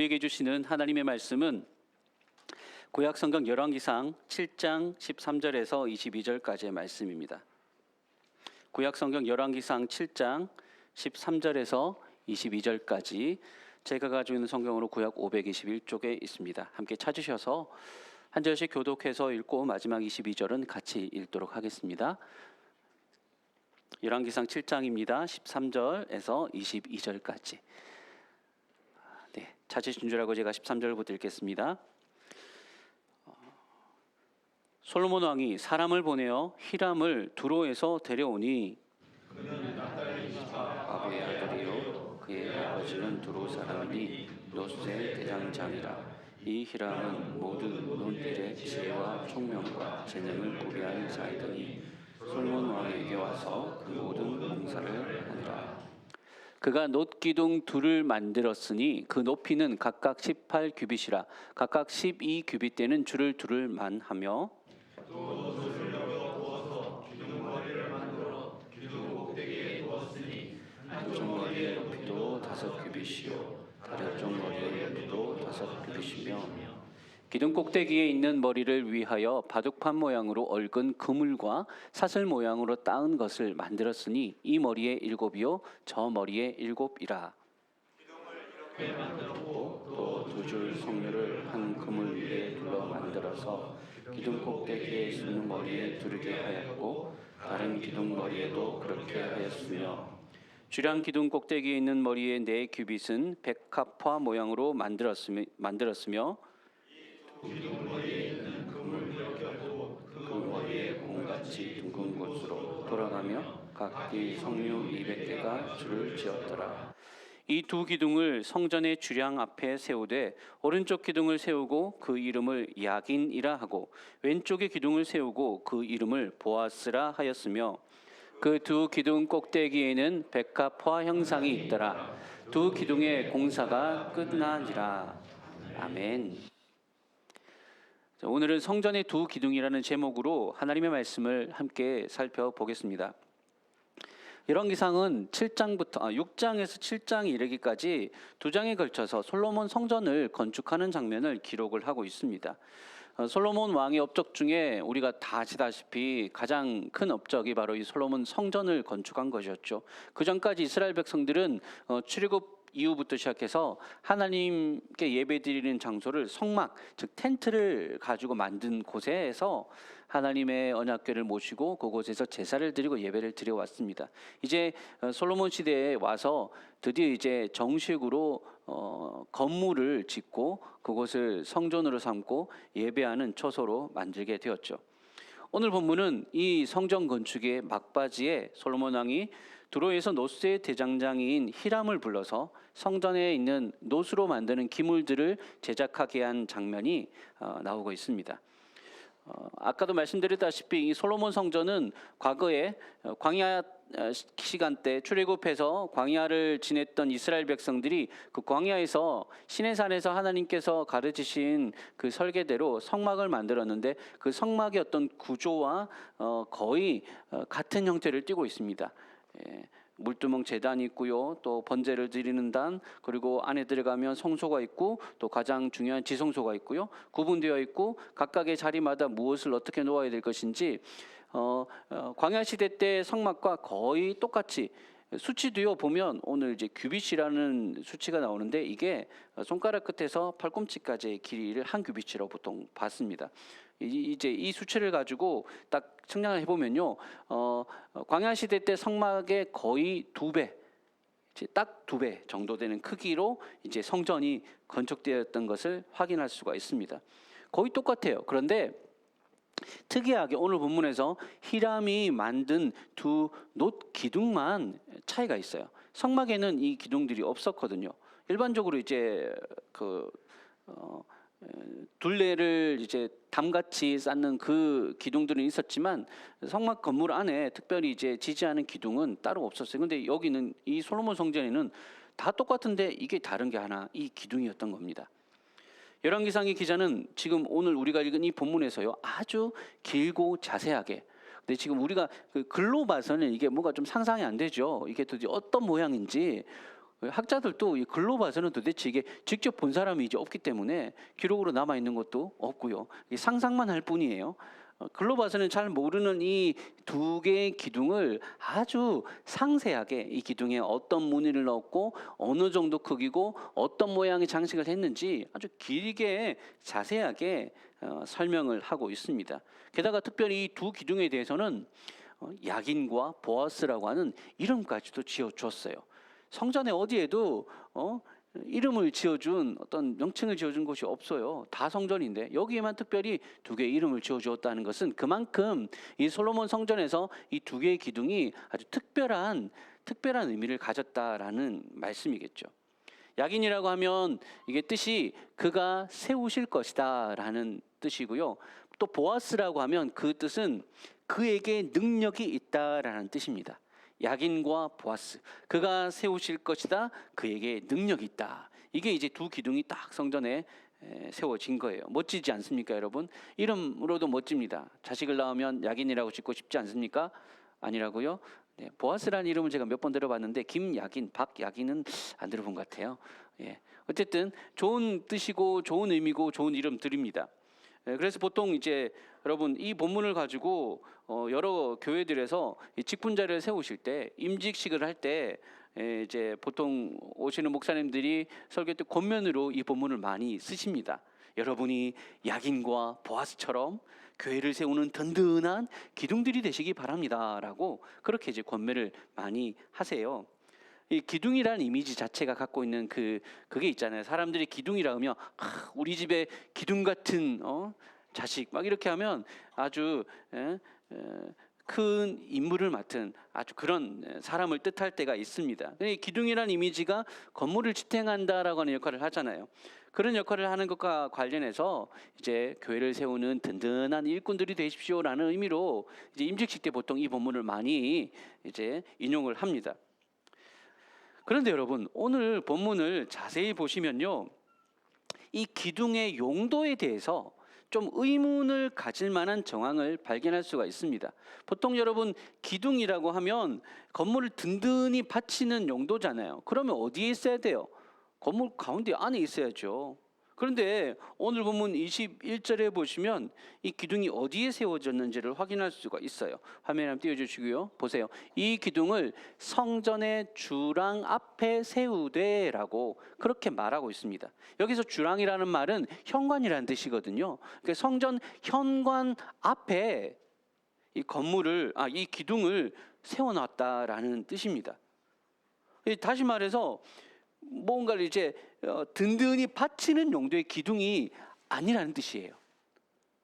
우리에게 주시는 하나님의 말씀은 구약성경 열왕기상 7장 13절에서 22절까지의 말씀입니다. 구약성경 열왕기상 7장 13절에서 22절까지 제가 가지고 있는 성경으로 구약 521쪽에 있습니다. 함께 찾으셔서 한 절씩 교독해서 읽고 마지막 22절은 같이 읽도록 하겠습니다. 열왕기상 7장입니다. 13절에서 22절까지. 찾으신 줄 알고 제가 13절부터 읽겠습니다. 솔로몬 왕이 사람을 보내어 히람을 두로에서 데려오니 그는 납달리 아부의 아들이요 그의 아버지는 두로 사람이니 노스의 대장장이라. 이 히람은 모든 논일의 지혜와 총명과 재능을 구비한 자이더니 솔로몬 왕에게 와서 그 모든 봉사를 하니라. 그가 놋기둥 둘을 만들었으니 그 높이는 각각 18규빗이라. 각각 12규빗 되는 줄을 두를만 하며 또 놋을 여겨 부어서 기둥머리를 만들어 기둥 꼭대기에 두었으니 한쪽 머리의 높이도 5규빗이요 다른 머리의 높이도 5규빗이며 기둥 꼭대기에 있는 머리를 위하여 바둑판 모양으로 얽은 그물과 사슬 모양으로 따은 것을 만들었으니 이 머리에 7이요 저 머리에 7이라. 기둥을 이렇게 만들었고 또 두 줄 석류를 한 그물 위에 둘러 만들어서 기둥 꼭대기에 있는 머리에 두르게 하였고 다른 기둥 머리에도 그렇게 하였으며 주량 기둥 꼭대기에 있는 머리의 4규빗은 백합화 모양으로 만들었으며 기둥 머리에 있는 그물 겹도 그 머리에 공같이 둥근 곳으로 돌아가며 각기 석류 200개가 줄을 지었더라. 이 두 기둥을 성전의 주량 앞에 세우되 오른쪽 기둥을 세우고 그 이름을 야긴이라 하고 왼쪽의 기둥을 세우고 그 이름을 보아스라 하였으며 그 두 기둥 꼭대기에는 백합화 형상이 있더라. 두 기둥의 공사가 끝나니라. 아멘. 오늘은 성전의 두 기둥이라는 제목으로 하나님의 말씀을 함께 살펴보겠습니다. 열왕기상은 6장에서 7장에 이르기까지 2장에 걸쳐서 솔로몬 성전을 건축하는 장면을 기록을 하고 있습니다. 솔로몬 왕의 업적 중에 우리가 다 아시다시피 가장 큰 업적이 바로 이 솔로몬 성전을 건축한 것이었죠. 그 전까지 이스라엘 백성들은 출애굽 이후부터 시작해서 하나님께 예배드리는 장소를 성막, 즉 텐트를 가지고 만든 곳에서 하나님의 언약궤를 모시고 그곳에서 제사를 드리고 예배를 드려왔습니다. 이제 솔로몬 시대에 와서 드디어 이제 정식으로 건물을 짓고 그곳을 성전으로 삼고 예배하는 처소로 만들게 되었죠. 오늘 본문은 이 성전 건축의 막바지에 솔로몬 왕이 두로에서 노스의 대장장이인 히람을 불러서 성전에 있는 놋으로 만드는 기물들을 제작하게 한 장면이 나오고 있습니다. 아까도 말씀드렸다시피 이 솔로몬 성전은 과거에 광야 시간대 출애굽해서 광야를 지냈던 이스라엘 백성들이 그 광야에서 시내산에서 하나님께서 가르치신 그 설계대로 성막을 만들었는데 그 성막의 어떤 구조와 거의 같은 형태를 띠고 있습니다. 물두멍 제단이 있고요, 또 번제를 드리는 단, 그리고 안에 들어가면 성소가 있고 또 가장 중요한 지성소가 있고요, 구분되어 있고 각각의 자리마다 무엇을 어떻게 놓아야 될 것인지 광야 시대 때 성막과 거의 똑같이 수치도요 보면 오늘 이제 규빗이라는 수치가 나오는데 이게 손가락 끝에서 팔꿈치까지의 길이를 한 규빗이라고 보통 봤습니다. 이제 이 수치를 가지고 딱 측량을 해보면요, 광야 시대 때 성막의 거의 2배, 딱 2배 정도 되는 크기로 이제 성전이 건축되었던 것을 확인할 수가 있습니다. 거의 똑같아요. 그런데 특이하게 오늘 본문에서 히람이 만든 두 놋 기둥만 차이가 있어요. 성막에는 이 기둥들이 없었거든요. 일반적으로 이제 둘레를 이제 담같이 쌓는 그 기둥들은 있었지만 성막 건물 안에 특별히 이제 지지하는 기둥은 따로 없었어요. 근데 여기는 이 솔로몬 성전에는 다 똑같은데 이게 다른 게 하나, 이 기둥이었던 겁니다. 열왕기상의 기자는 지금 오늘 우리가 읽은 이 본문에서요 아주 길고 자세하게, 근데 지금 우리가 그 글로 봐서는 이게 뭔가 좀 상상이 안 되죠. 이게 도대체 어떤 모양인지 학자들도 이 글로 봐서는 도대체 이게 직접 본 사람이 이제 없기 때문에 기록으로 남아 있는 것도 없고요. 상상만 할 뿐이에요. 글로 봐서는 잘 모르는 이 두 개의 기둥을 아주 상세하게 이 기둥에 어떤 무늬를 넣었고 어느 정도 크기고 어떤 모양의 장식을 했는지 아주 길게 자세하게 설명을 하고 있습니다. 게다가 특별히 이 두 기둥에 대해서는 야긴과 보아스라고 하는 이름까지도 지어주었어요. 성전에 어디에도 이름을 지어준 어떤 명칭을 지어준 곳이 없어요. 다 성전인데 여기에만 특별히 두 개의 이름을 지어주었다는 것은 그만큼 이 솔로몬 성전에서 이 두 개의 기둥이 아주 특별한 의미를 가졌다라는 말씀이겠죠. 야긴이라고 하면 이게 뜻이 그가 세우실 것이다라는 뜻이고요. 또 보아스라고 하면 그 뜻은 그에게 능력이 있다라는 뜻입니다. 야긴과 보아스, 그가 세우실 것이다, 그에게 능력이 있다. 이게 이제 두 기둥이 딱 성전에 세워진 거예요. 멋지지 않습니까, 여러분? 이름으로도 멋집니다. 자식을 낳으면 야긴이라고 짓고 싶지 않습니까? 아니라고요? 네, 보아스라는 이름은 제가 몇 번 들어봤는데 김야긴, 박야긴은 안 들어본 것 같아요. 예, 어쨌든 좋은 뜻이고 좋은 의미고 좋은 이름들입니다. 그래서 보통 이제 여러분 이 본문을 가지고 여러 교회들에서 이 직분자를 세우실 때 임직식을 할 때 이제 보통 오시는 목사님들이 설교 때 권면으로 이 본문을 많이 쓰십니다. 여러분이 야긴과 보아스처럼 교회를 세우는 든든한 기둥들이 되시기 바랍니다라고 그렇게 이제 권면을 많이 하세요. 이 기둥이라는 이미지 자체가 갖고 있는 그게 있잖아요. 사람들이 기둥이라 하면 우리 집에 기둥 같은 자식 막 이렇게 하면 아주 큰 임무를 맡은 아주 그런 사람을 뜻할 때가 있습니다. 기둥이라는 이미지가 건물을 지탱한다라고 하는 역할을 하잖아요. 그런 역할을 하는 것과 관련해서 이제 교회를 세우는 든든한 일꾼들이 되십시오라는 의미로 이제 임직식 때 보통 이 본문을 많이 이제 인용을 합니다. 그런데 여러분 오늘 본문을 자세히 보시면요, 이 기둥의 용도에 대해서 좀 의문을 가질 만한 정황을 발견할 수가 있습니다. 보통 여러분 기둥이라고 하면 건물을 든든히 받치는 용도잖아요. 그러면 어디에 있어야 돼요? 건물 가운데 안에 있어야죠. 그런데 오늘 본문 21절에 보시면 이 기둥이 어디에 세워졌는지를 확인할 수가 있어요. 화면에 한번 띄워주시고요. 보세요. 이 기둥을 성전의 주랑 앞에 세우되라고 그렇게 말하고 있습니다. 여기서 주랑이라는 말은 현관이라는 뜻이거든요. 그러니까 성전 현관 앞에 이 건물을 이 기둥을 세워놨다라는 뜻입니다. 다시 말해서 뭔가를 이제 든든히 받치는 용도의 기둥이 아니라는 뜻이에요.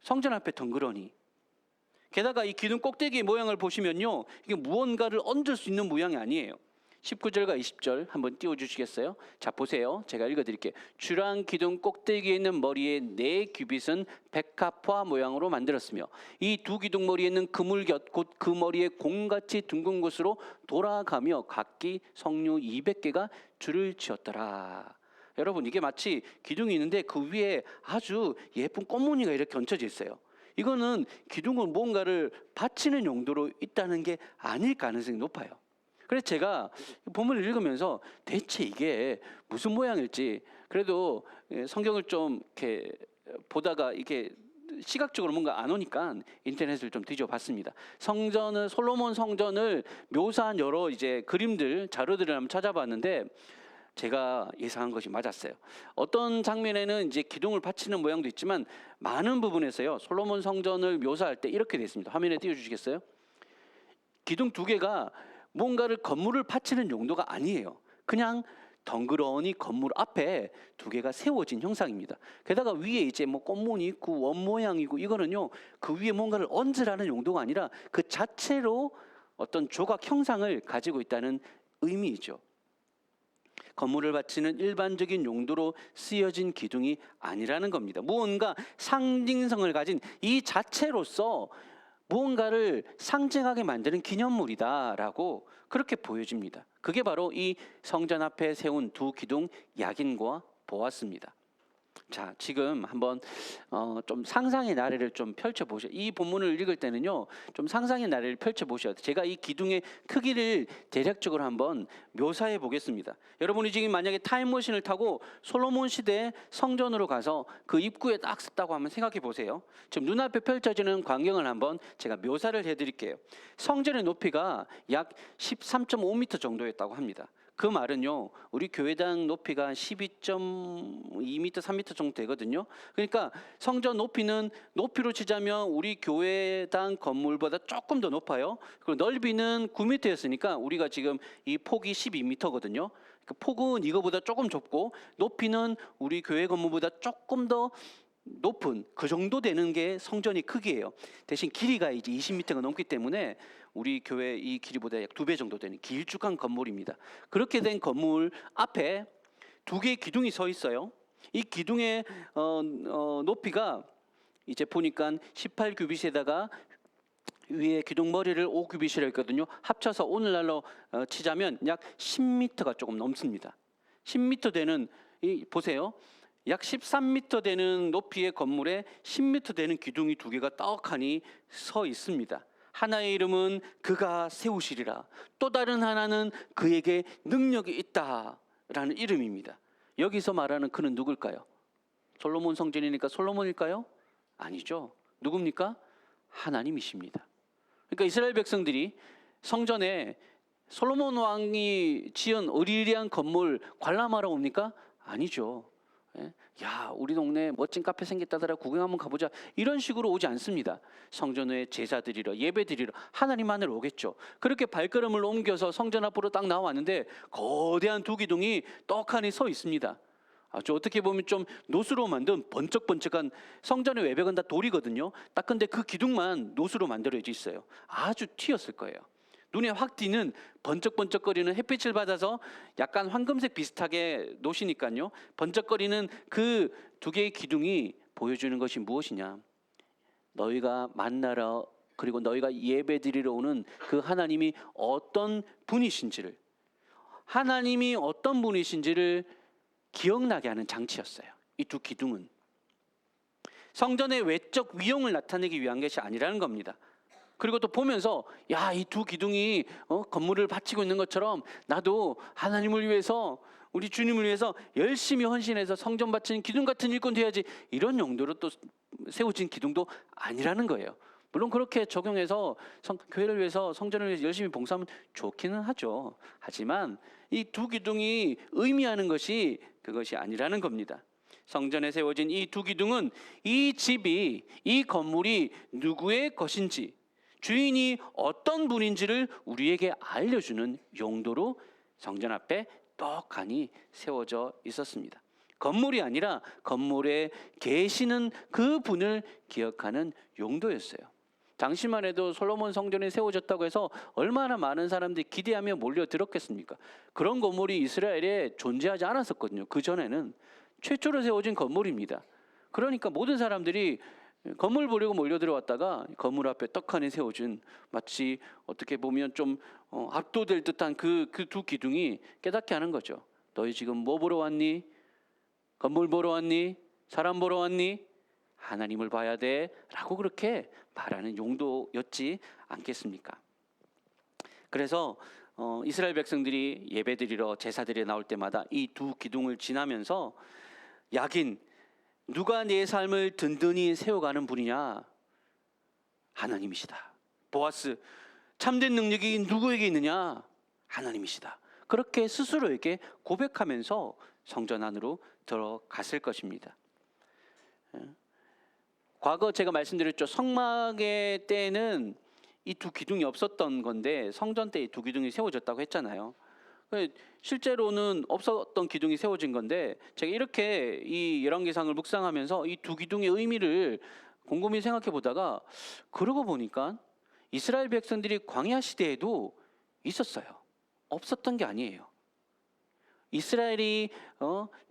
성전 앞에 덩그러니. 게다가 이 기둥 꼭대기의 모양을 보시면요, 이게 무언가를 얹을 수 있는 모양이 아니에요. 19절과 20절 한번 띄워주시겠어요? 자, 보세요. 제가 읽어드릴게요. 주랑 기둥 꼭대기에 있는 머리의 네 규빗은 백합화 모양으로 만들었으며 이 두 기둥 머리에 있는 그물곁 곧 그 머리의 공같이 둥근 곳으로 돌아가며 각기 성류 200개가 줄을 지었더라. 여러분 이게 마치 기둥이 있는데 그 위에 아주 예쁜 꽃무늬가 이렇게 얹혀져 있어요. 이거는 기둥은 뭔가를 받치는 용도로 있다는 게 아닐 가능성이 높아요. 그래서 제가 본문을 읽으면서 대체 이게 무슨 모양일지, 그래도 성경을 좀 이렇게 보다가 이게 시각적으로 뭔가 안 오니까 인터넷을 좀 뒤져봤습니다. 솔로몬 성전을 묘사한 여러 이제 그림들, 자료들을 한번 찾아봤는데 제가 예상한 것이 맞았어요. 어떤 장면에는 이제 기둥을 받치는 모양도 있지만 많은 부분에서요, 솔로몬 성전을 묘사할 때 이렇게 되어 있습니다. 화면에 띄워주시겠어요? 기둥 두 개가 뭔가를 건물을 받치는 용도가 아니에요. 그냥 덩그러니 건물 앞에 두 개가 세워진 형상입니다. 게다가 위에 이제 뭐 꽃무늬 있고 원 모양이고 이거는요, 그 위에 뭔가를 얹으라는 용도가 아니라 그 자체로 어떤 조각 형상을 가지고 있다는 의미이죠. 건물을 받치는 일반적인 용도로 쓰여진 기둥이 아니라는 겁니다. 무언가 상징성을 가진 이 자체로서 무언가를 상징하게 만드는 기념물이다라고 그렇게 보여집니다. 그게 바로 이 성전 앞에 세운 두 기둥 야긴과 보아스입니다. 자, 지금 한번 좀 상상의 나래를 좀 펼쳐 보셔. 이 본문을 읽을 때는요, 좀 상상의 나래를 펼쳐 보셔야 돼요. 제가 이 기둥의 크기를 대략적으로 한번 묘사해 보겠습니다. 여러분이 지금 만약에 타임머신을 타고 솔로몬 시대 성전으로 가서 그 입구에 딱 섰다고 한번 생각해 보세요. 지금 눈앞에 펼쳐지는 광경을 한번 제가 묘사를 해 드릴게요. 성전의 높이가 약 13.5m 정도였다고 합니다. 그 말은요, 우리 교회당 높이가 12.2m, 3m 정도 되거든요. 그러니까 성전 높이는 높이로 치자면 우리 교회당 건물보다 조금 더 높아요. 그리고 넓이는 9m였으니까 우리가 지금 이 폭이 12m거든요. 그 폭은 이거보다 조금 좁고 높이는 우리 교회 건물보다 조금 더 높은 그 정도 되는 게 성전의 크기예요. 대신 길이가 이제 20m가 넘기 때문에 우리 교회 이 길이보다 약 2배 정도 되는 길쭉한 건물입니다. 그렇게 된 건물 앞에 두 개의 기둥이 서 있어요. 이 기둥의 높이가 이제 보니까 18규빗에다가 위에 기둥 머리를 5규빗이라 했거든요. 합쳐서 오늘날로 치자면 약 10m가 조금 넘습니다. 10m 되는 보세요. 약 13m 되는 높이의 건물에 10m 되는 기둥이 두 개가 떡하니 서 있습니다. 하나의 이름은 그가 세우시리라. 또 다른 하나는 그에게 능력이 있다라는 이름입니다. 여기서 말하는 그는 누굴까요? 솔로몬 성전이니까 솔로몬일까요? 아니죠. 누굽니까? 하나님이십니다. 그러니까 이스라엘 백성들이 성전에 솔로몬 왕이 지은 으리으리한 건물 관람하러 옵니까? 아니죠. 야, 우리 동네에 멋진 카페 생겼다더라, 구경 한번 가보자, 이런 식으로 오지 않습니다. 성전에 제사 드리러, 예배 드리러 하나님만을 오겠죠. 그렇게 발걸음을 옮겨서 성전 앞으로 딱 나왔는데 거대한 두 기둥이 떡하니 서 있습니다. 아주 어떻게 보면 좀 노수로 만든 번쩍번쩍한, 성전의 외벽은 다 돌이거든요. 딱 근데 그 기둥만 노수로 만들어져 있어요. 아주 튀었을 거예요. 눈에 확 띄는 번쩍번쩍거리는 햇빛을 받아서 약간 황금색 비슷하게 노시니까요. 번쩍거리는 그 두 개의 기둥이 보여주는 것이 무엇이냐? 너희가 만나러, 그리고 너희가 예배드리러 오는 그 하나님이 어떤 분이신지를, 하나님이 어떤 분이신지를 기억나게 하는 장치였어요. 이 두 기둥은 성전의 외적 위용을 나타내기 위한 것이 아니라는 겁니다. 그리고 또 보면서, 야, 이 두 기둥이 건물을 바치고 있는 것처럼 나도 하나님을 위해서, 우리 주님을 위해서 열심히 헌신해서 성전 바치는 기둥 같은 일꾼 돼야지, 이런 용도로 또 세워진 기둥도 아니라는 거예요. 물론 그렇게 적용해서 교회를 위해서, 성전을 위해서 열심히 봉사하면 좋기는 하죠. 하지만 이 두 기둥이 의미하는 것이 그것이 아니라는 겁니다. 성전에 세워진 이 두 기둥은 이 집이, 이 건물이 누구의 것인지, 주인이 어떤 분인지를 우리에게 알려주는 용도로 성전 앞에 떡하니 세워져 있었습니다. 건물이 아니라 건물에 계시는 그 분을 기억하는 용도였어요. 당시만 해도 솔로몬 성전이 세워졌다고 해서 얼마나 많은 사람들이 기대하며 몰려들었겠습니까? 그런 건물이 이스라엘에 존재하지 않았었거든요. 그 전에는 최초로 세워진 건물입니다. 그러니까 모든 사람들이 건물 보려고 몰려들어왔다가 건물 앞에 떡하니 세워진, 마치 어떻게 보면 좀 압도될 듯한 그 두 기둥이 깨닫게 하는 거죠. 너희 지금 뭐 보러 왔니? 건물 보러 왔니? 사람 보러 왔니? 하나님을 봐야 돼 라고 그렇게 말하는 용도였지 않겠습니까? 그래서 이스라엘 백성들이 예배드리러, 제사드리러 나올 때마다 이 두 기둥을 지나면서, 야긴 누가 내 삶을 든든히 세워가는 분이냐? 하나님이시다. 보아스, 참된 능력이 누구에게 있느냐? 하나님이시다. 그렇게 스스로에게 고백하면서 성전 안으로 들어갔을 것입니다. 과거 제가 말씀드렸죠. 성막의 때는 이 두 기둥이 없었던 건데 성전 때 이 두 기둥이 세워졌다고 했잖아요. 실제로는 없었던 기둥이 세워진 건데, 제가 이렇게 이 열왕기상을 묵상하면서 이 두 기둥의 의미를 곰곰이 생각해 보다가, 그러고 보니까 이스라엘 백성들이 광야 시대에도 있었어요. 없었던 게 아니에요. 이스라엘이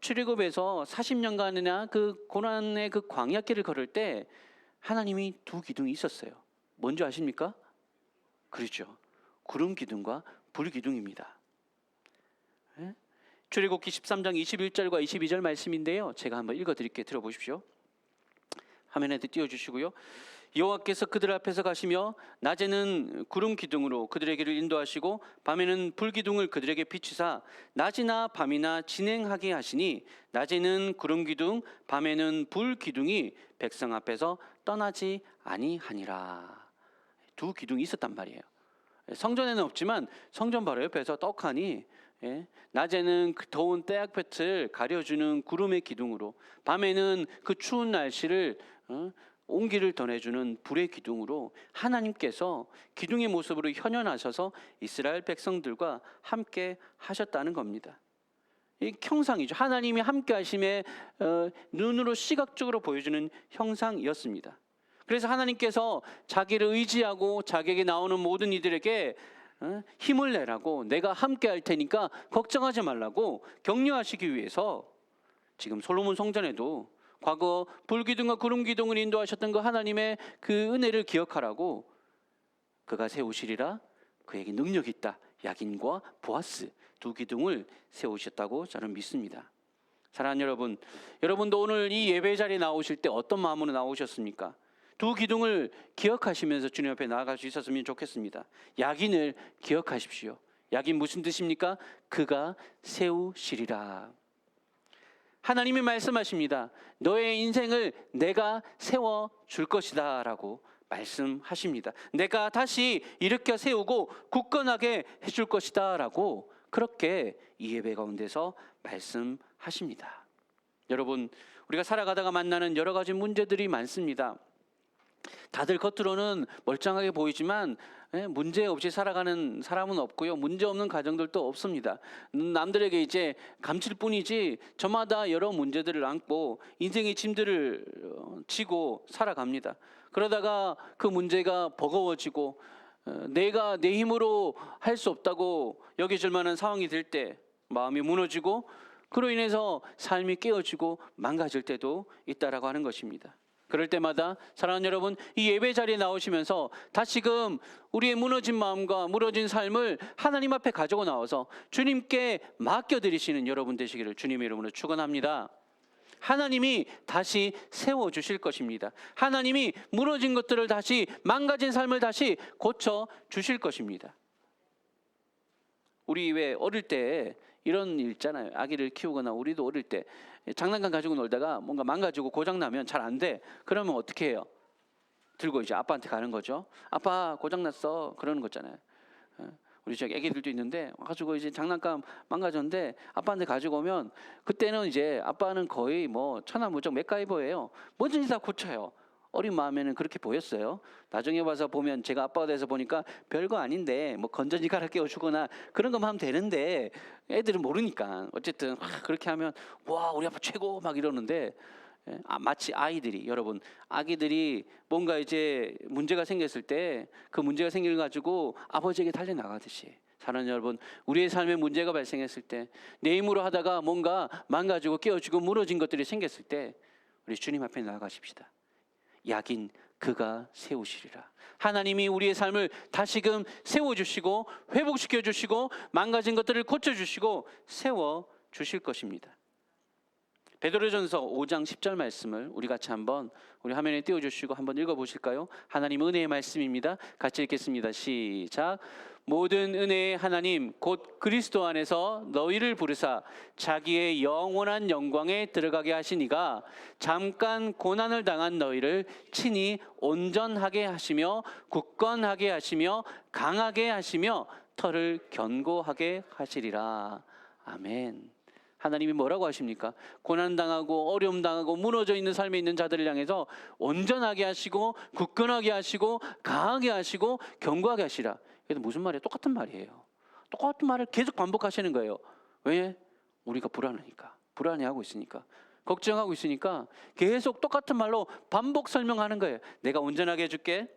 출애굽에서 40년간이나 그 고난의 그 광야길을 걸을 때 하나님이 두 기둥이 있었어요. 뭔지 아십니까? 그렇죠. 구름 기둥과 불 기둥입니다. 출애굽기 13장 21절과 22절 말씀인데요. 제가 한번 읽어드릴게요. 들어보십시오. 화면에 띄워주시고요. 여호와께서 그들 앞에서 가시며 낮에는 구름 기둥으로 그들의 길을 인도하시고 밤에는 불 기둥을 그들에게 비추사 낮이나 밤이나 진행하게 하시니 낮에는 구름 기둥 밤에는 불 기둥이 백성 앞에서 떠나지 아니하니라. 두 기둥이 있었단 말이에요. 성전에는 없지만 성전 바로 옆에서 떡하니 낮에는 그 더운 때약볕을 가려주는 구름의 기둥으로 밤에는 그 추운 날씨를 온기를 더내주는 불의 기둥으로 하나님께서 기둥의 모습으로 현현하셔서 이스라엘 백성들과 함께 하셨다는 겁니다. 이 형상이죠. 하나님이 함께 하심에 눈으로 시각적으로 보여주는 형상이었습니다. 그래서 하나님께서 자기를 의지하고 자기에게 나오는 모든 이들에게 힘을 내라고, 내가 함께 할 테니까 걱정하지 말라고 격려하시기 위해서 지금 솔로몬 성전에도 과거 불기둥과 구름기둥을 인도하셨던 그 하나님의 그 은혜를 기억하라고 그가 세우시리라, 그에게 능력이 있다, 야긴과 보아스 두 기둥을 세우셨다고 저는 믿습니다. 사랑하는 여러분, 여러분도 오늘 이 예배 자리에 나오실 때 어떤 마음으로 나오셨습니까? 두 기둥을 기억하시면서 주님 앞에 나아갈 수 있었으면 좋겠습니다. 야긴을 기억하십시오. 야긴 무슨 뜻입니까? 그가 세우시리라. 하나님이 말씀하십니다. 너의 인생을 내가 세워줄 것이다 라고 말씀하십니다. 내가 다시 일으켜 세우고 굳건하게 해줄 것이다 라고 그렇게 이 예배 가운데서 말씀하십니다. 여러분, 우리가 살아가다가 만나는 여러 가지 문제들이 많습니다. 다들 겉으로는 멀쩡하게 보이지만 문제 없이 살아가는 사람은 없고요, 문제 없는 가정들도 없습니다. 남들에게 이제 감칠 뿐이지 저마다 여러 문제들을 안고 인생의 짐들을 지고 살아갑니다. 그러다가 그 문제가 버거워지고 내가 내 힘으로 할 수 없다고 여겨질 만한 상황이 될 때 마음이 무너지고 그로 인해서 삶이 깨어지고 망가질 때도 있다라고 하는 것입니다. 그럴 때마다 사랑하는 여러분, 이 예배 자리에 나오시면서 다시금 우리의 무너진 마음과 무너진 삶을 하나님 앞에 가지고 나와서 주님께 맡겨드리시는 여러분 되시기를 주님의 이름으로 축원합니다. 하나님이 다시 세워주실 것입니다. 하나님이 무너진 것들을 다시, 망가진 삶을 다시 고쳐주실 것입니다. 우리 왜 어릴 때 이런 일 있잖아요. 아기를 키우거나 우리도 어릴 때 장난감 가지고 놀다가 뭔가 망가지고 고장나면 잘 안 돼. 그러면 어떻게 해요? 들고 이제 아빠한테 가는 거죠. 아빠 고장났어. 그러는 거잖아요. 우리 저기 애기들도 있는데 가지고 이제 장난감 망가졌는데 아빠한테 가지고 오면 그때는 이제 아빠는 거의 뭐 천하무적 맥가이버예요. 뭐든지 다 고쳐요. 어린 마음에는 그렇게 보였어요. 나중에 와서 보면 제가 아빠가 돼서 보니까 별거 아닌데 뭐 건전지 갈아 끼워주거나 그런 것만 하면 되는데 애들은 모르니까 어쨌든 그렇게 하면 와 우리 아빠 최고 막 이러는데 마치 아이들이, 여러분 아기들이 뭔가 이제 문제가 생겼을 때 그 문제가 생길 가지고 아버지에게 달려나가듯이 사랑하는 여러분, 우리의 삶에 문제가 발생했을 때 내 힘으로 하다가 뭔가 망가지고 깨어지고 무너진 것들이 생겼을 때 우리 주님 앞에 나아가십시다. 야긴 그가 세우시리라. 하나님이 우리의 삶을 다시금 세워주시고 회복시켜주시고 망가진 것들을 고쳐주시고 세워주실 것입니다. 베드로전서 5장 10절 말씀을 우리 같이 한번 우리 화면에 띄워주시고 한번 읽어보실까요? 하나님 은혜의 말씀입니다. 같이 읽겠습니다. 시작. 모든 은혜의 하나님 곧 그리스도 안에서 너희를 부르사 자기의 영원한 영광에 들어가게 하시니가 잠깐 고난을 당한 너희를 친히 온전하게 하시며 굳건하게 하시며 강하게 하시며 터를 견고하게 하시리라. 아멘. 하나님이 뭐라고 하십니까? 고난당하고 어려움당하고 무너져 있는 삶에 있는 자들을 향해서 온전하게 하시고 굳건하게 하시고 강하게 하시고 견고하게 하시라. 이게 무슨 말이에요? 똑같은 말이에요. 똑같은 말을 계속 반복하시는 거예요. 왜? 우리가 불안하니까, 불안해하고 있으니까, 걱정하고 있으니까 계속 똑같은 말로 반복 설명하는 거예요. 내가 온전하게 해줄게,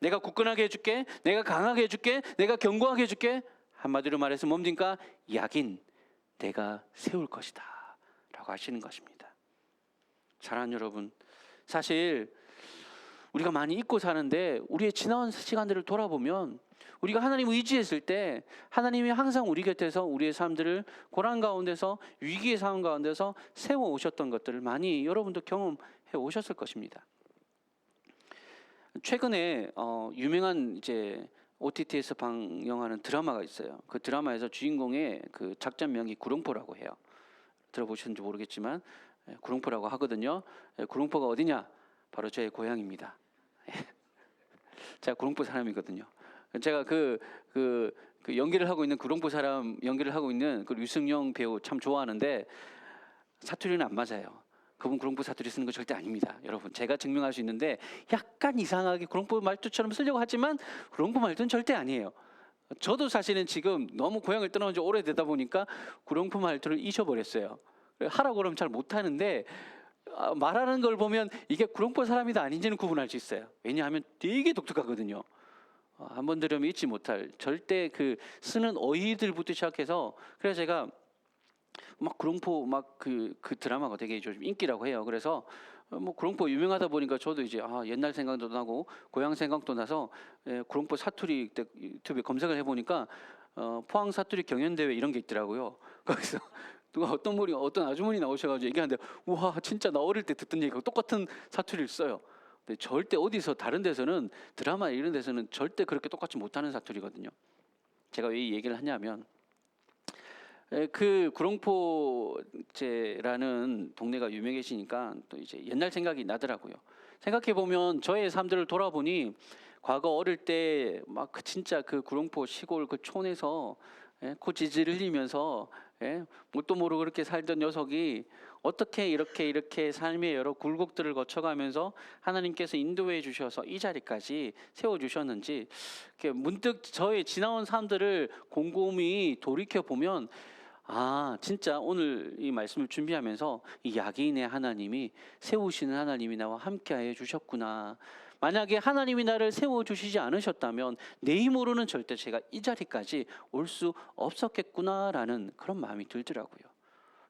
내가 굳건하게 해줄게, 내가 강하게 해줄게, 내가 견고하게 해줄게. 한마디로 말해서 뭡니까? 야긴 내가 세울 것이다 라고 하시는 것입니다. 사랑하는 여러분, 사실 우리가 많이 잊고 사는데 우리의 지나온 시간들을 돌아보면 우리가 하나님 의지했을 때 하나님이 항상 우리 곁에서 우리의 삶들을 고난 가운데서 위기의 상황 가운데서 세워 오셨던 것들을 많이 여러분도 경험해 오셨을 것입니다. 최근에 유명한 이제 OTT에서 방영하는 드라마가 있어요. 그 드라마에서 주인공의 그 작전명이 구룡포라고 해요. 들어보셨는지 모르겠지만 구룡포라고 하거든요. 구룡포가 어디냐? 바로 저의 고향입니다. 제가 구룡포 사람이거든요. 제가 그 연기를 하고 있는 구룡포 사람 연기를 하고 있는 그 류승룡 배우 참 좋아하는데 사투리는 안 맞아요. 그분 구룡포 사투리 쓰는 거 절대 아닙니다. 여러분, 제가 증명할 수 있는데 약간 이상하게 구룡포 말투처럼 쓰려고 하지만 구룡포 말투는 절대 아니에요. 저도 사실은 지금 너무 고향을 떠나온 지 오래되다 보니까 구룡포 말투를 잊어버렸어요. 하라고 그러면 잘 못하는데 말하는 걸 보면 이게 구룡포 사람이다 아닌지는 구분할 수 있어요. 왜냐하면 되게 독특하거든요. 한번 들으면 잊지 못할 절대 그 쓰는 어휘들부터 시작해서, 그래서 제가 막 구룡포 막 그 드라마가 되게 좀 인기라고 해요. 그래서 뭐 구룡포 유명하다 보니까 저도 이제 옛날 생각도 나고 고향 생각도 나서 구룡포 사투리 유튜브에 검색을 해보니까 포항 사투리 경연대회 이런 게 있더라고요. 거기서 누가 어떤 아주머니 나오셔가지고 얘기하는데, 우와 진짜 나 어릴 때 듣던 얘기가 똑같은 사투리를 써요. 근데 절대 어디서 다른 데서는 드라마 이런 데서는 절대 그렇게 똑같이 못하는 사투리거든요. 제가 왜 이 얘기를 하냐면 그 구룡포제라는 동네가 유명해지니까 또 이제 옛날 생각이 나더라고요. 생각해 보면 저의 삶들을 돌아보니 과거 어릴 때 막 진짜 그 구룡포 시골 그 촌에서 코지질 흘리면서 뭣도 모르고 그렇게 살던 녀석이 어떻게 이렇게 삶의 여러 굴곡들을 거쳐가면서 하나님께서 인도해 주셔서 이 자리까지 세워 주셨는지 문득 저의 지나온 삶들을 곰곰이 돌이켜 보면, 진짜 오늘 이 말씀을 준비하면서 이 야긴의 하나님이 세우시는 하나님이 나와 함께하여 주셨구나. 만약에 하나님이 나를 세워주시지 않으셨다면 내 힘으로는 절대 제가 이 자리까지 올 수 없었겠구나라는 그런 마음이 들더라고요.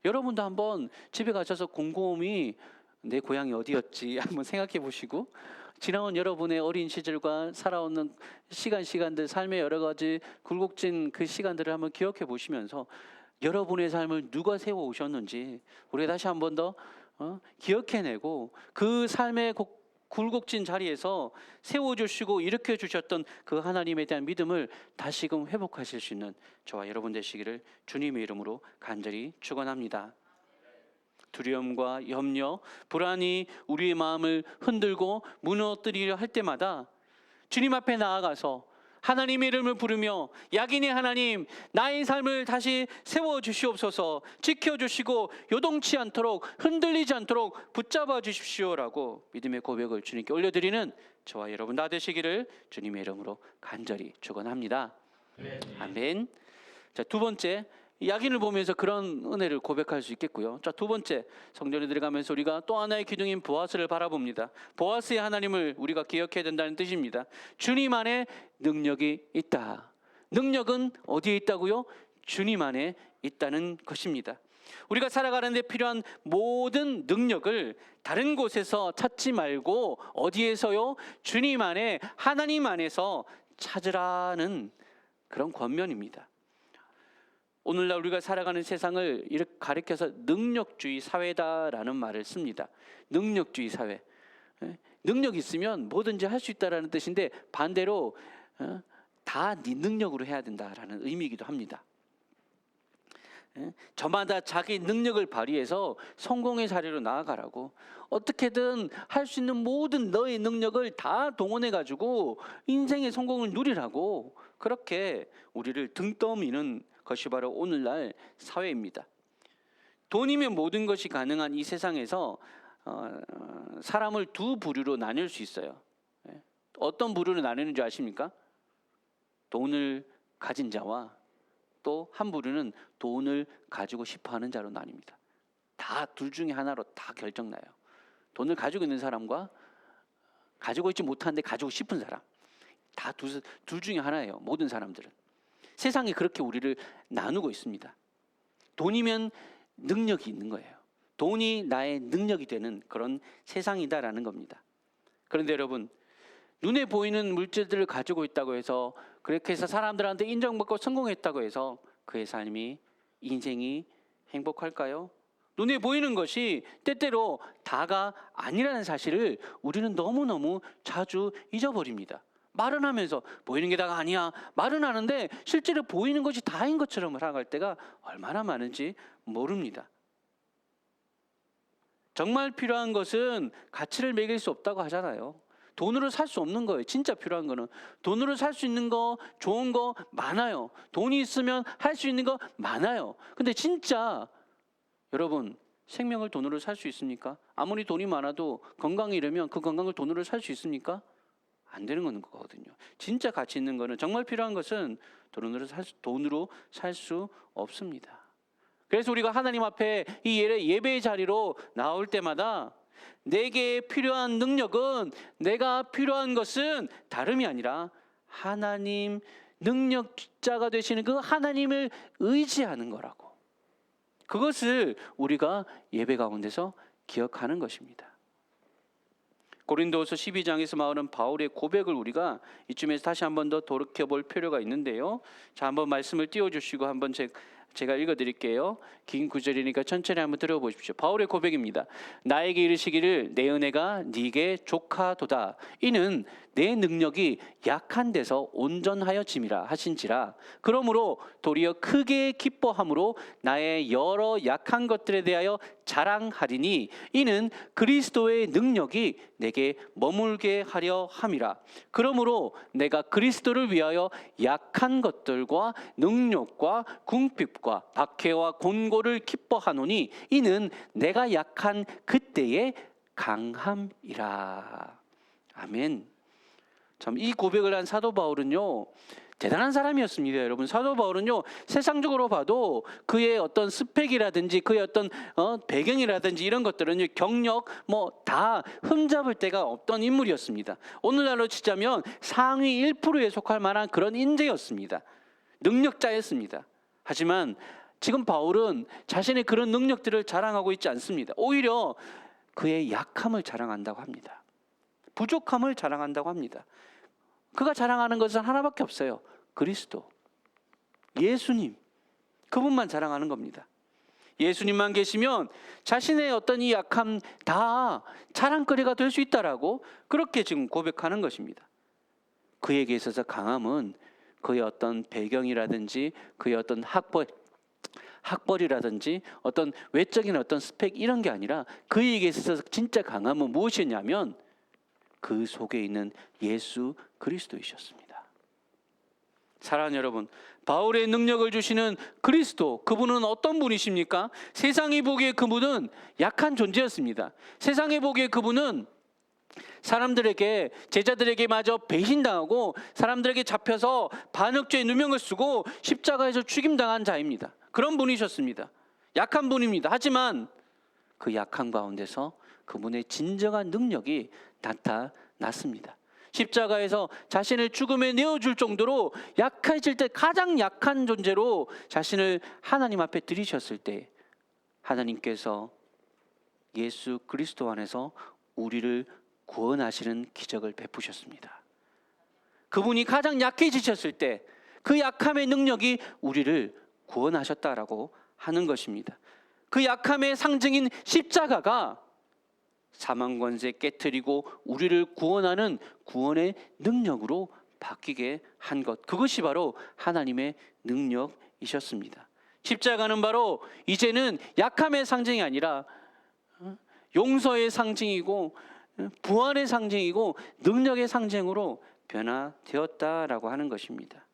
여러분도 한번 집에 가셔서 곰곰이 내 고향이 어디였지 한번 생각해 보시고, 지나온 여러분의 어린 시절과 살아오는 시간들, 삶의 여러 가지 굴곡진 그 시간들을 한번 기억해 보시면서 여러분의 삶을 누가 세워오셨는지 우리 다시 한 번 더 기억해내고 그 삶의 굴곡진 자리에서 세워주시고 일으켜주셨던 그 하나님에 대한 믿음을 다시금 회복하실 수 있는 저와 여러분 되시기를 주님의 이름으로 간절히 축원합니다. 두려움과 염려, 불안이 우리의 마음을 흔들고 무너뜨리려 할 때마다 주님 앞에 나아가서 하나님의 이름을 부르며, 야긴의 하나님, 나의 삶을 다시 세워주시옵소서, 지켜주시고 요동치 않도록 흔들리지 않도록 붙잡아 주십시오라고 믿음의 고백을 주님께 올려드리는 저와 여러분 다 되시기를 주님의 이름으로 간절히 축원합니다. 아멘. 자, 두 번째, 야긴을 보면서 그런 은혜를 고백할 수 있겠고요. 자, 두 번째, 성전에 들어가면서 우리가 또 하나의 기둥인 보아스를 바라봅니다. 보아스의 하나님을 우리가 기억해야 된다는 뜻입니다. 주님 안에 능력이 있다. 능력은 어디에 있다고요? 주님 안에 있다는 것입니다. 우리가 살아가는 데 필요한 모든 능력을 다른 곳에서 찾지 말고 어디에서요? 주님 안에, 하나님 안에서 찾으라는 그런 권면입니다. 오늘날 우리가 살아가는 세상을 이렇게 가리켜서 능력주의 사회다라는 말을 씁니다. 능력주의 사회. 능력이 있으면 뭐든지 할 수 있다라는 뜻인데, 반대로 다 네 능력으로 해야 된다라는 의미이기도 합니다. 저마다 자기 능력을 발휘해서 성공의 자리로 나아가라고, 어떻게든 할 수 있는 모든 너의 능력을 다 동원해 가지고 인생의 성공을 누리라고, 그렇게 우리를 등 떠미는 것이 바로 오늘날 사회입니다. 돈이면 모든 것이 가능한 이 세상에서 사람을 두 부류로 나눌 수 있어요. 어떤 부류로 나누는지 아십니까? 돈을 가진 자와 또 한 부류는 돈을 가지고 싶어하는 자로 나뉩니다. 다 둘 중에 하나로 다 결정나요. 돈을 가지고 있는 사람과 가지고 있지 못한데 가지고 싶은 사람, 다 둘 중에 하나예요. 모든 사람들은. 세상이 그렇게 우리를 나누고 있습니다. 돈이면 능력이 있는 거예요. 돈이 나의 능력이 되는 그런 세상이다라는 겁니다. 그런데 여러분, 눈에 보이는 물질들을 가지고 있다고 해서 그렇게 해서 사람들한테 인정받고 성공했다고 해서 그의 삶이, 인생이 행복할까요? 눈에 보이는 것이 때때로 다가 아니라는 사실을 우리는 너무너무 자주 잊어버립니다. 말은 하면서 보이는 게 다가 아니야. 말은 하는데 실제로 보이는 것이 다인 것처럼 살아갈 때가 얼마나 많은지 모릅니다. 정말 필요한 것은 가치를 매길 수 없다고 하잖아요. 돈으로 살 수 없는 거예요. 진짜 필요한 거는. 돈으로 살 수 있는 거, 좋은 거 많아요. 돈이 있으면 할 수 있는 거 많아요. 근데 진짜 여러분, 생명을 돈으로 살 수 있습니까? 아무리 돈이 많아도 건강이 이러면 그 건강을 돈으로 살 수 있습니까? 안 되는 거거든요. 진짜 가치 있는 거는, 정말 필요한 것은 돈으로 살 수 없습니다. 그래서 우리가 하나님 앞에 이 예배의 자리로 나올 때마다 내게 필요한 능력은, 내가 필요한 것은 다름이 아니라 하나님, 능력자가 되시는 그 하나님을 의지하는 거라고. 그것을 우리가 예배 가운데서 기억하는 것입니다. 고린도후서 12장에서 나오는 바울의 고백을 우리가 이쯤에서 다시 한번 더 돌이켜볼 필요가 있는데요. 자, 한번 말씀을 띄워주시고 한번 제가 읽어드릴게요. 긴 구절이니까 천천히 한번 들어보십시오. 바울의 고백입니다. 나에게 이르시기를 내 은혜가 네게 족하도다. 이는 내 능력이 약한 데서 온전하여짐이라 하신지라. 그러므로 도리어 크게 기뻐함으로 나의 여러 약한 것들에 대하여 자랑하리니 이는 그리스도의 능력이 내게 머물게 하려 함이라. 그러므로 내가 그리스도를 위하여 약한 것들과 능력과 궁핍과 박해와 곤고를 기뻐하노니 이는 내가 약한 그때의 강함이라. 아멘. 참, 이 고백을 한 사도 바울은요, 대단한 사람이었습니다. 여러분, 사도 바울은요, 세상적으로 봐도 그의 어떤 스펙이라든지 그의 어떤 배경이라든지 이런 것들은 경력 다 흠잡을 데가 없던 인물이었습니다. 오늘날로 치자면 상위 1%에 속할 만한 그런 인재였습니다. 능력자였습니다. 하지만 지금 바울은 자신의 그런 능력들을 자랑하고 있지 않습니다. 오히려 그의 약함을 자랑한다고 합니다. 부족함을 자랑한다고 합니다. 그가 자랑하는 것은 하나밖에 없어요. 그리스도, 예수님, 그분만 자랑하는 겁니다. 예수님만 계시면 자신의 어떤 이 약함 다 자랑거리가 될 수 있다라고 그렇게 지금 고백하는 것입니다. 그에게 있어서 강함은 그의 어떤 배경이라든지 그의 어떤 학벌이라든지 어떤 외적인 어떤 스펙 이런 게 아니라 그에게 있어서 진짜 강함은 무엇이냐면 그 속에 있는 예수 그리스도이셨습니다. 사랑하는 여러분, 바울의 능력을 주시는 그리스도, 그분은 어떤 분이십니까? 세상이 보기에 그분은 약한 존재였습니다. 세상이 보기에 그분은 사람들에게, 제자들에게 마저 배신당하고 사람들에게 잡혀서 반역죄의 누명을 쓰고 십자가에서 죽임당한 자입니다. 그런 분이셨습니다. 약한 분입니다. 하지만 그 약한 가운데서 그분의 진정한 능력이 나타났습니다. 십자가에서 자신을 죽음에 내어줄 정도로 약해질 때 가장 약한 존재로 자신을 하나님 앞에 들이셨을 때 하나님께서 예수 그리스도 안에서 우리를 구원하시는 기적을 베푸셨습니다. 그분이 가장 약해지셨을 때 그 약함의 능력이 우리를 구원하셨다라고 하는 것입니다. 그 약함의 상징인 십자가가 사망 권세 깨트리고 우리를 구원하는 구원의 능력으로 바뀌게 한 것, 그것이 바로 하나님의 능력이셨습니다. 십자가는 바로 이제는 약함의 상징이 아니라 용서의 상징이고 부활의 상징이고 능력의 상징으로 변화되었다라고 하는 것입니다.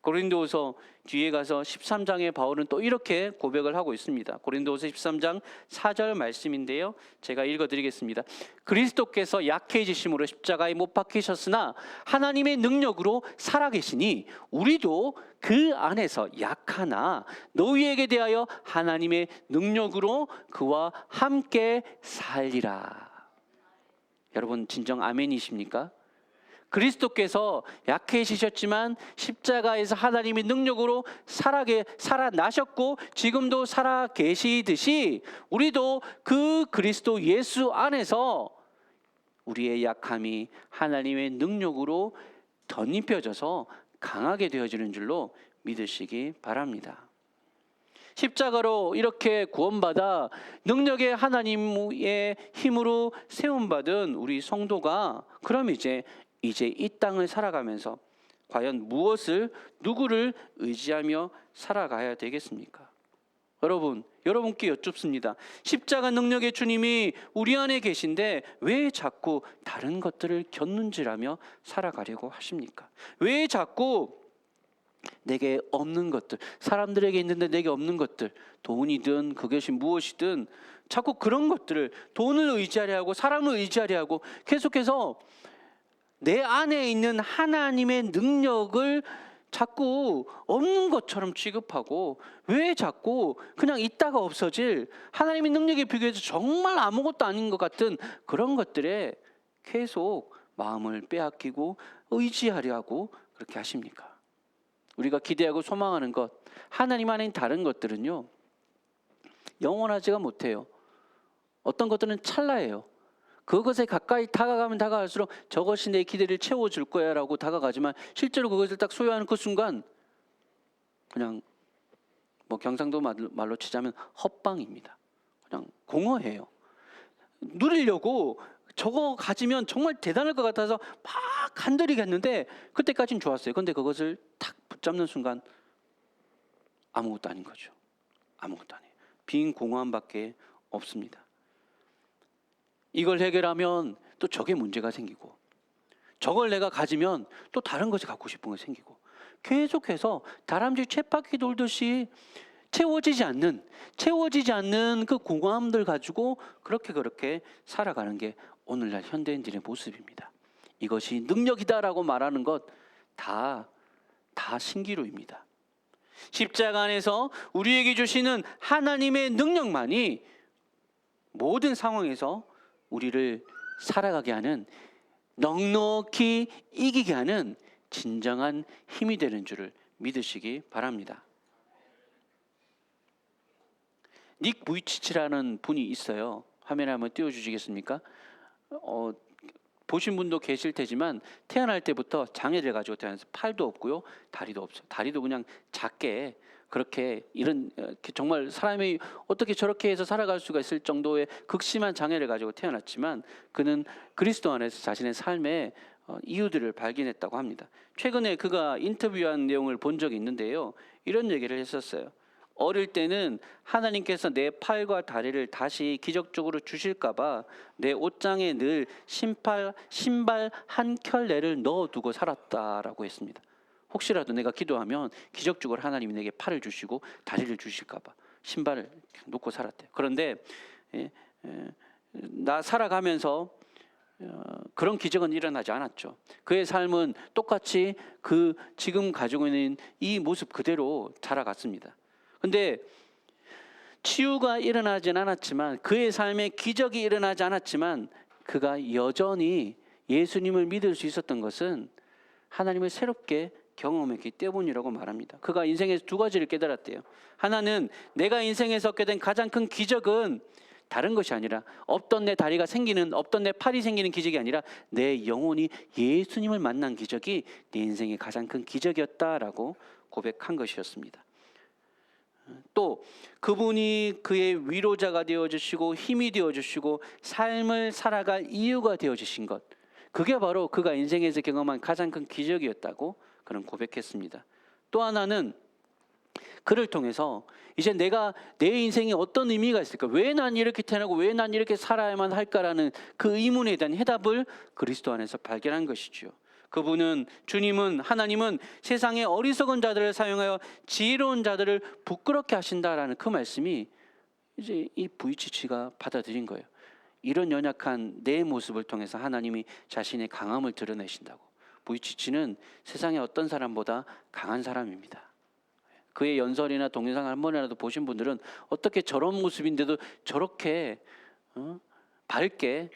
고린도후서 뒤에 가서 13장에 바울은 또 이렇게 고백을 하고 있습니다. 고린도후서 13장 4절 말씀인데요, 제가 읽어드리겠습니다. 그리스도께서 약해지심으로 십자가에 못 박히셨으나 하나님의 능력으로 살아계시니 우리도 그 안에서 약하나 너희에게 대하여 하나님의 능력으로 그와 함께 살리라. 여러분, 진정 아멘이십니까? 그리스도께서 약해지셨지만 십자가에서 하나님의 능력으로 살아나셨고 지금도 살아계시듯이 우리도 그 그리스도 예수 안에서 우리의 약함이 하나님의 능력으로 덧입혀져서 강하게 되어지는 줄로 믿으시기 바랍니다. 십자가로 이렇게 구원받아 능력의 하나님의 힘으로 세움받은 우리 성도가 그럼 이제 이 땅을 살아가면서 과연 누구를 의지하며 살아가야 되겠습니까? 여러분께 여쭙습니다. 십자가 능력의 주님이 우리 안에 계신데 왜 자꾸 다른 것들을 곁눈질하며 살아가려고 하십니까? 왜 자꾸 내게 없는 것들, 사람들에게 있는데 내게 없는 것들, 돈이든 그것이 무엇이든 자꾸 그런 것들을 돈을 의지하려 하고 사람을 의지하려 하고 계속해서 내 안에 있는 하나님의 능력을 자꾸 없는 것처럼 취급하고 왜 자꾸 그냥 있다가 없어질 하나님의 능력에 비교해서 정말 아무것도 아닌 것 같은 그런 것들에 계속 마음을 빼앗기고 의지하려 하고 그렇게 하십니까? 우리가 기대하고 소망하는 것, 하나님 안에 다른 것들은요, 영원하지가 못해요. 어떤 것들은 찰나예요. 그것에 가까이 다가가면 다가갈수록 저것이 내 기대를 채워줄 거야 라고 다가가지만 실제로 그것을 딱 소유하는 그 순간 그냥 경상도 말로 치자면 헛방입니다. 그냥 공허해요. 누리려고 저거 가지면 정말 대단할 것 같아서 막 간들이겠는데 그때까지는 좋았어요. 그런데 그것을 탁 붙잡는 순간 아무것도 아닌 거죠. 아무것도 아니에요. 빈 공허함밖에 없습니다. 이걸 해결하면 또 저게 문제가 생기고 저걸 내가 가지면 또 다른 것이 갖고 싶은 게 생기고 계속해서 다람쥐 쳇바퀴 돌듯이 채워지지 않는 그 공허함들 가지고 그렇게 살아가는 게 오늘날 현대인들의 모습입니다. 이것이 능력이다라고 말하는 것 다 신기루입니다. 십자가 안에서 우리에게 주시는 하나님의 능력만이 모든 상황에서 우리를 살아가게 하는, 넉넉히 이기게 하는 진정한 힘이 되는 줄을 믿으시기 바랍니다. 닉 부이치치라는 분이 있어요. 화면에 한번 띄워주시겠습니까? 보신 분도 계실 테지만 태어날 때부터 장애를 가지고 태어나서 팔도 없고요, 다리도 없어요. 다리도 그냥 작게 그렇게 정말 사람이 어떻게 저렇게 해서 살아갈 수가 있을 정도의 극심한 장애를 가지고 태어났지만 그는 그리스도 안에서 자신의 삶의 이유들을 발견했다고 합니다. 최근에 그가 인터뷰한 내용을 본 적이 있는데요, 이런 얘기를 했었어요. 어릴 때는 하나님께서 내 팔과 다리를 다시 기적적으로 주실까봐 내 옷장에 늘 신발 한 켤레를 넣어두고 살았다라고 했습니다. 혹시라도 내가 기도하면 기적적으로 하나님이 내게 팔을 주시고 다리를 주실까봐 신발을 놓고 살았대요. 그런데 나 살아가면서 그런 기적은 일어나지 않았죠. 그의 삶은 똑같이 그 지금 가지고 있는 이 모습 그대로 자라갔습니다. 근데 치유가 일어나진 않았지만, 그의 삶에 기적이 일어나지 않았지만 그가 여전히 예수님을 믿을 수 있었던 것은 하나님을 새롭게 경험했기 때문이라고 말합니다. 그가 인생에서 두 가지를 깨달았대요. 하나는 내가 인생에서 얻게 된 가장 큰 기적은 다른 것이 아니라 없던 내 다리가 생기는, 없던 내 팔이 생기는 기적이 아니라 내 영혼이 예수님을 만난 기적이 내 인생의 가장 큰 기적이었다라고 고백한 것이었습니다. 또 그분이 그의 위로자가 되어주시고 힘이 되어주시고 삶을 살아갈 이유가 되어주신 것, 그게 바로 그가 인생에서 경험한 가장 큰 기적이었다고 그는 고백했습니다. 또 하나는 그를 통해서 이제 내가 내 인생에 어떤 의미가 있을까, 왜 난 이렇게 태어나고 왜 난 이렇게 살아야만 할까라는 그 의문에 대한 해답을 그리스도 안에서 발견한 것이죠. 그분은, 주님은, 하나님은 세상의 어리석은 자들을 사용하여 지혜로운 자들을 부끄럽게 하신다라는 그 말씀이 이제 이 부이치치가 받아들인 거예요. 이런 연약한 내 모습을 통해서 하나님이 자신의 강함을 드러내신다고. 부이치치는 세상의 어떤 사람보다 강한 사람입니다. 그의 연설이나 동영상 한 번이라도 보신 분들은 어떻게 저런 모습인데도 저렇게 밝게,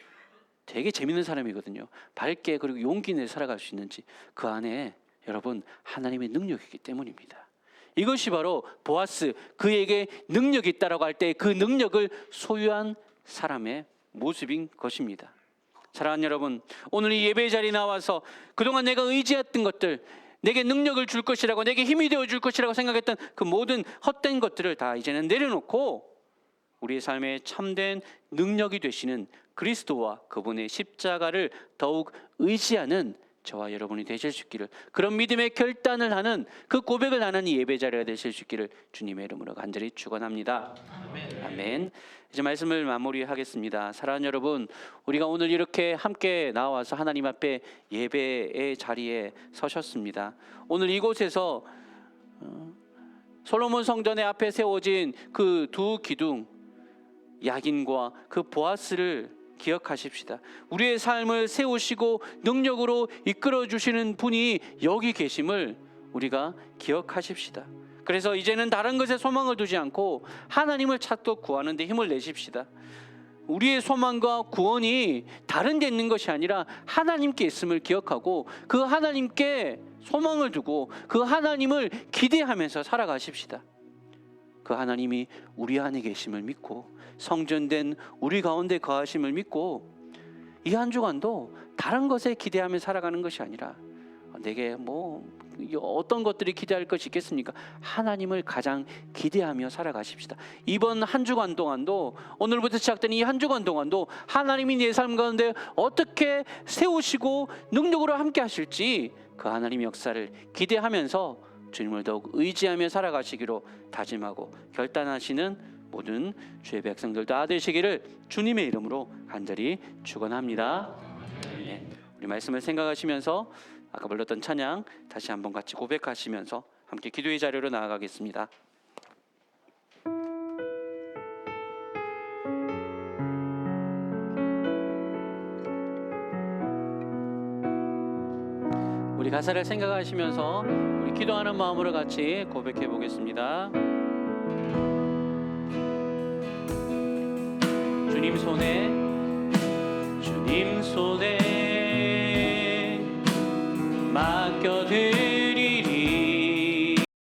되게 재밌는 사람이거든요. 밝게 그리고 용기 내서 살아갈 수 있는지, 그 안에 여러분 하나님의 능력이기 때문입니다. 이것이 바로 보아스, 그에게 능력이 있다라고 할 때 그 능력을 소유한 사람의 모습인 것입니다. 사랑하는 여러분, 오늘 이 예배 자리에 나와서 그동안 내가 의지했던 것들, 내게 능력을 줄 것이라고, 내게 힘이 되어 줄 것이라고 생각했던 그 모든 헛된 것들을 다 이제는 내려놓고 우리의 삶에 참된 능력이 되시는 그리스도와 그분의 십자가를 더욱 의지하는 저와 여러분이 되실 수 있기를, 그런 믿음의 결단을 하는, 그 고백을 하는 이 예배 자리가 되실 수 있기를 주님의 이름으로 간절히 축원합니다. 아멘. 이제 말씀을 마무리하겠습니다. 사랑하는 여러분, 우리가 오늘 이렇게 함께 나와서 하나님 앞에 예배의 자리에 서셨습니다. 오늘 이곳에서 솔로몬 성전의 앞에 세워진 그 두 기둥, 야긴과 그 보아스를 기억하십시다. 우리의 삶을 세우시고 능력으로 이끌어 주시는 분이 여기 계심을 우리가 기억하십시다. 그래서 이제는 다른 것에 소망을 두지 않고 하나님을 찾고 구하는 데 힘을 내십시다. 우리의 소망과 구원이 다른 데 있는 것이 아니라 하나님께 있음을 기억하고 그 하나님께 소망을 두고 그 하나님을 기대하면서 살아가십시다. 그 하나님이 우리 안에 계심을 믿고 성전된 우리 가운데 거하심을 믿고 이 한 주간도 다른 것에 기대하며 살아가는 것이 아니라, 내게 어떤 것들이 기대할 것이 있겠습니까? 하나님을 가장 기대하며 살아가십시다. 이번 한 주간 동안도, 오늘부터 시작된 이 한 주간 동안도 하나님이 내 삶 가운데 어떻게 세우시고 능력으로 함께 하실지 그 하나님의 역사를 기대하면서 주님을 더욱 의지하며 살아가시기로 다짐하고 결단하시는 모든 주의 백성들 다 되시기를 주님의 이름으로 간절히 축원합니다. 네, 우리 말씀을 생각하시면서 아까 불렀던 찬양 다시 한번 같이 고백하시면서 함께 기도의 자리로 나아가겠습니다. 우리 가사를 생각하시면서 우리 기도하는 마음으로 같이 고백해 보겠습니다. 주님 손에